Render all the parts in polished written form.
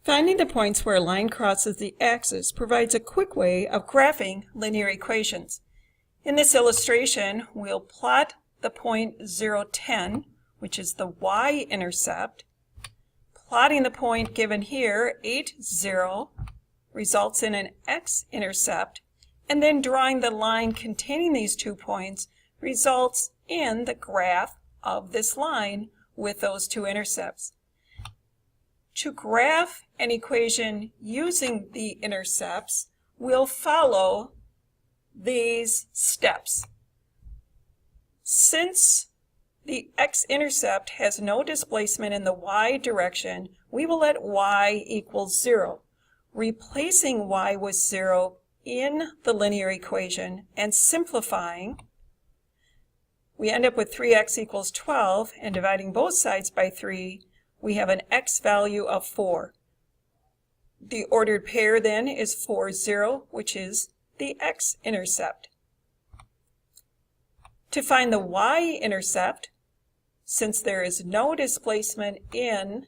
Finding the points where a line crosses the axis provides a quick way of graphing linear equations. In this illustration, we'll plot the point 0, 10, which is the y-intercept. Plotting the point given here, 8, 0, results in an x-intercept, and then drawing the line containing these 2 points results in the graph of this line with those 2 intercepts. To graph an equation using the intercepts, we'll follow these steps. Since the x-intercept has no displacement in the y direction, we will let y equal 0, replacing y with 0 in the linear equation and simplifying. We end up with 3x equals 12, and dividing both sides by 3, we have an x value of 4. The ordered pair then is 4, 0, which is the x-intercept. To find the y-intercept, since there is no displacement in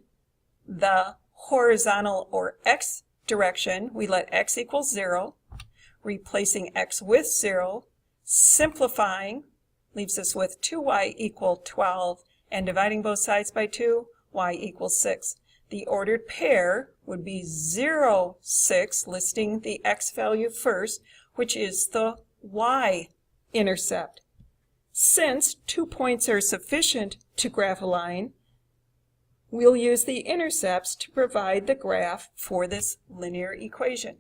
the horizontal or x direction, we let x equal 0, replacing x with 0, simplifying, leaves us with 2y equal 12, and dividing both sides by 2, y equals 6. The ordered pair would be 0, 6, listing the x value first, which is the y-intercept. Since 2 points are sufficient to graph a line, we'll use the intercepts to provide the graph for this linear equation.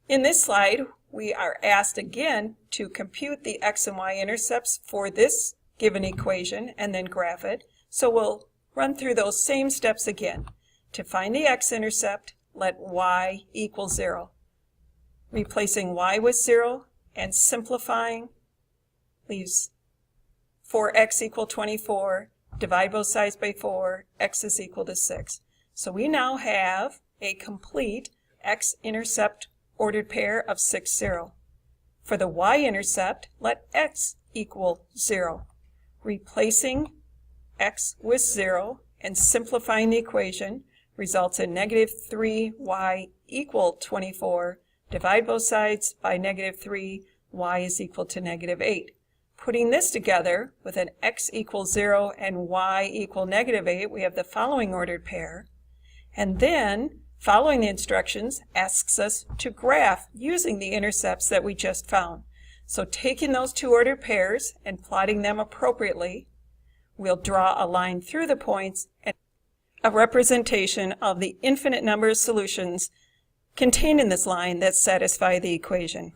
In this slide, we are asked again to compute the x and y intercepts for this given equation and then graph it. So we'll run through those same steps again. To find the x-intercept, let y equal 0. Replacing y with 0 and simplifying leaves 4x equal 24, divide both sides by 4, x is equal to 6. So we now have a complete x-intercept ordered pair of 6, 0. For the y-intercept, let x equal 0. Replacing x with 0 and simplifying the equation results in negative 3y equal 24. Divide both sides by negative 3, y is equal to negative 8. Putting this together with an x equals 0 and y equal negative 8, we have the following ordered pair. And then, following the instructions, asks us to graph using the intercepts that we just found. So taking those 2 ordered pairs and plotting them appropriately, we'll draw a line through the points and a representation of the infinite number of solutions contained in this line that satisfy the equation.